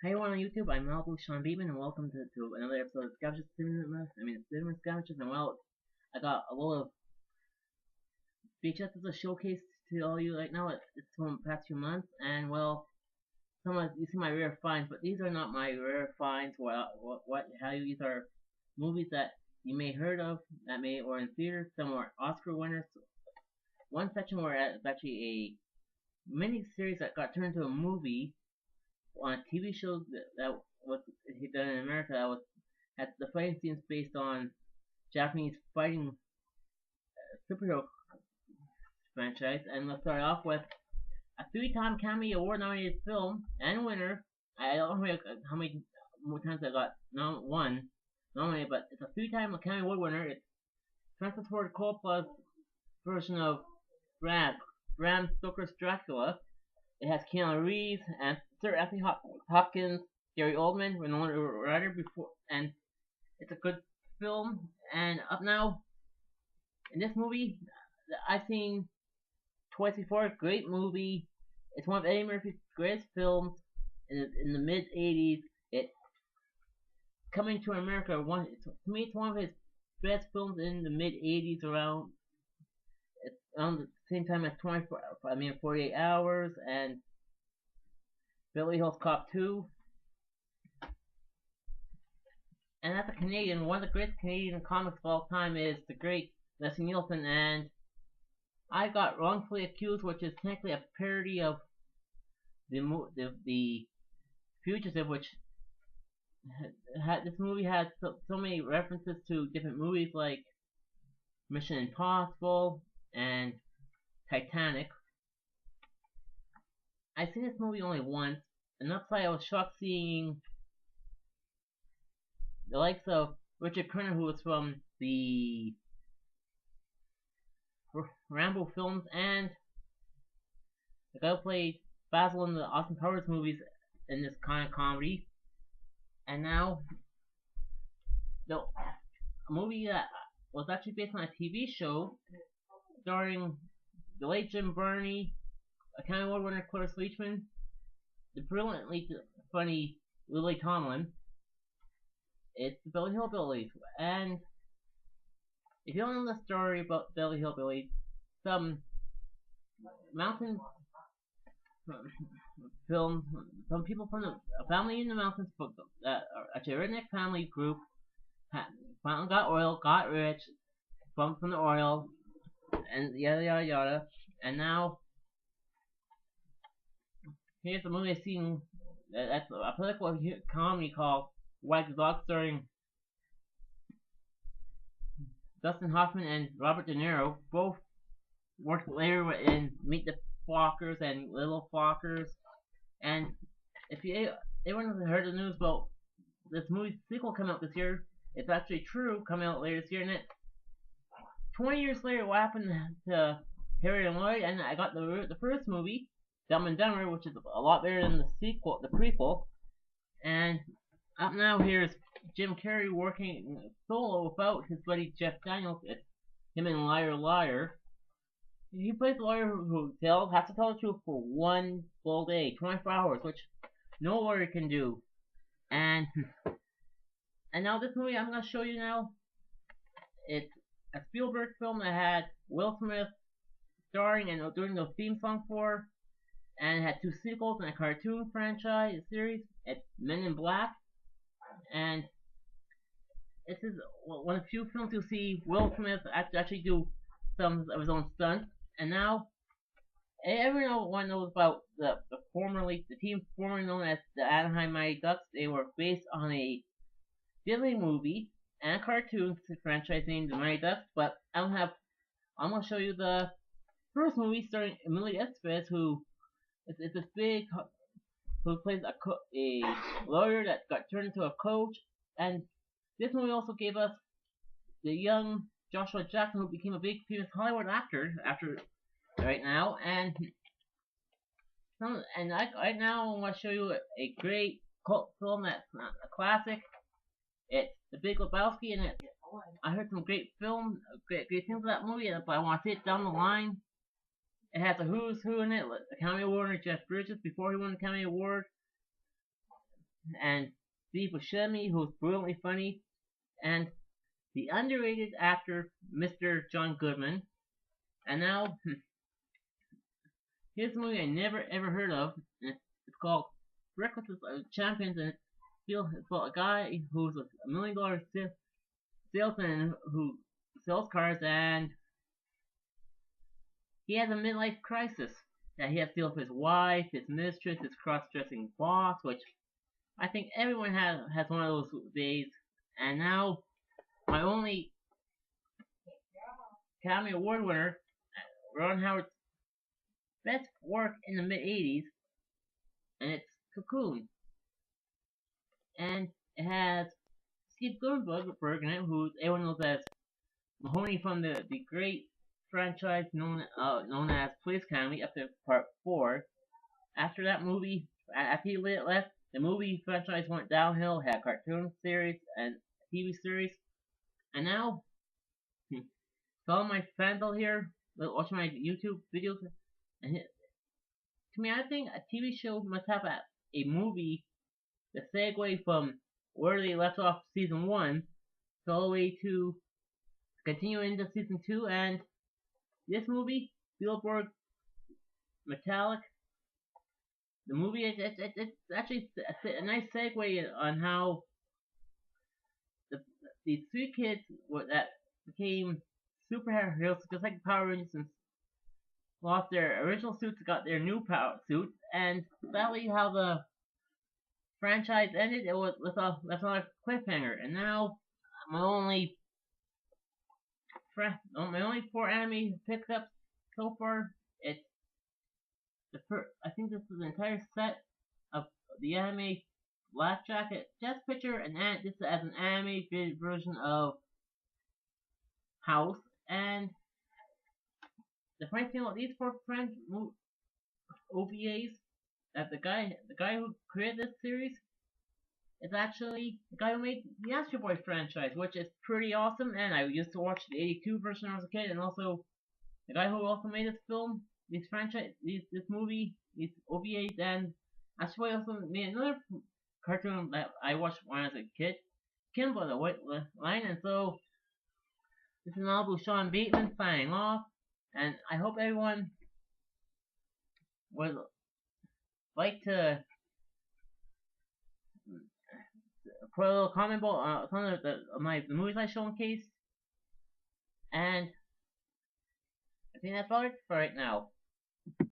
Hey everyone on YouTube, I'm Malibu Sean Beatman, and welcome to another episode of Scavengers Cinema Scavengers. And well, I got a little VHS as a showcase to all you right now. It's from the past few months, and well, some of you see my rare finds, but these are not my rare finds. How these are movies that you may heard of that may or in theaters. Some are Oscar winners. One section where it's actually a mini series that got turned into a movie on a TV show that was done in America that was had the fighting scenes based on Japanese fighting superhero franchise. And let's start off with a three-time Academy Award nominated film and winner. I don't know how many more times I got one nominated, but it's a three-time Academy Award winner. It's Francis Ford Coppola's version of Bram, Bram Stoker's Dracula. It has Keanu Reeves and Sir Anthony Hopkins, Gary Oldman, Winona Ryder before, and it's a good film. And up now in this movie, I've seen twice before. Great movie. It's one of Eddie Murphy's greatest films in the mid '80s. It's coming to America. To me, it's one of his best films in the mid '80s. Around the same time as 48 Hours and Beverly Hills Cop 2. And as a Canadian, one of the greatest Canadian comics of all time is the great Leslie Nielsen, and I got wrongfully accused, which is technically a parody of the Fugitive, which this movie had so many references to different movies like Mission Impossible and Titanic. I've seen this movie only once, and that's why I was shocked seeing the likes of Richard Crenna, who was from the Rambo films, and the guy who played Basil in the Austin Powers movies in this kind of comedy. And now, the a movie that was actually based on a TV show starring the late Jim Varney, Academy Award winner Cloris Leachman, the brilliantly funny Lily Tomlin. It's the Beverly Hillbillies, and if you don't know the story about Beverly Hillbillies, some mountain film, some people from a family in the mountains, that are actually a redneck family group, finally got oil, got rich from the oil, and yada yada yada. And now here's a movie I've seen that's a political comedy called Wag the Dog, starring Dustin Hoffman and Robert De Niro. Both worked later in Meet the Fockers and Little Fockers. And if anyone hasn't heard the news about this movie sequel coming out this year, it's actually true, coming out later this year. And it 20 years later, what happened to Harry and Lloyd? And I got the first movie, Dumb and Dumber, which is a lot better than the prequel. And up now, here's Jim Carrey working solo without his buddy Jeff Daniels. It's him in Liar Liar. He plays a lawyer who has to tell the truth for one full day, 24 hours, which no lawyer can do. And and now this movie I'm gonna show you now, it's a Spielberg film that had Will Smith starring and doing the theme song for, and it had two sequels and a cartoon franchise series. It's Men in Black, and this is one of the few films you'll see Will Smith actually do some of his own stunts. And now everyone knows about the team formerly known as the Anaheim Mighty Ducks. They were based on a Disney movie and a cartoon franchise named The Mighty Ducks. But I'm gonna show you the first movie starring Emilio Estevez, who is this big who plays a lawyer that got turned into a coach. And this movie also gave us the young Joshua Jackson, who became a big famous Hollywood actor after right now. Right now I want to show you a great cult film that's a classic. It's The Big Lebowski, and I heard some great things about that movie, but I want to see it down the line. It has a who's who in it. Academy Award winner Jeff Bridges before he won the Academy Award. and Steve Buscemi, who's brilliantly funny, and the underrated actor Mr. John Goodman. And now here's a movie I never ever heard of. And it's called Breakfast with Champions, and it's about a guy who's a $1 million salesman who sells cars, and he has a midlife crisis that he has to deal with his wife, his mistress, his cross-dressing boss, which I think everyone has one of those days. And now my only Academy Award winner, Ron Howard's best work in the mid '80s, and it's Cocoon, and it has Steve Guttenberg in it, who everyone knows as Mahoney from the great franchise known as Police Academy up to Part 4. After that movie, after he left, the movie franchise went downhill. Had cartoon series and TV series, and now all my fans out here watching my YouTube videos, and to me, I think a TV show must have a movie to segue from where they left off season one all the way to continue into season two. And this movie, Spielberg Metallic, the movie it's actually a nice segue on how the, these three kids that became superheroes, just like Power Rangers, and lost their original suits, got their new power suits, and sadly how the franchise ended. It was left on a cliffhanger, and now my only my only four anime picked up so far. It's I think this is the entire set of the anime Black Jacket. Just picture this as an anime version of House. And the funny thing about these four French OVAs, that the guy who created this series is actually the guy who made the Astro Boy franchise, which is pretty awesome. And I used to watch the '82 version when I was a kid, and also the guy who also made this film, this movie, these OVAs, and Astro Boy also made another cartoon that I watched when I was a kid, Kimbo the White Line. And so this is Malibu Sean Bateman signing off, and I hope everyone would like to put a little comment about some of the movies I showcased, and I think that's all for right now.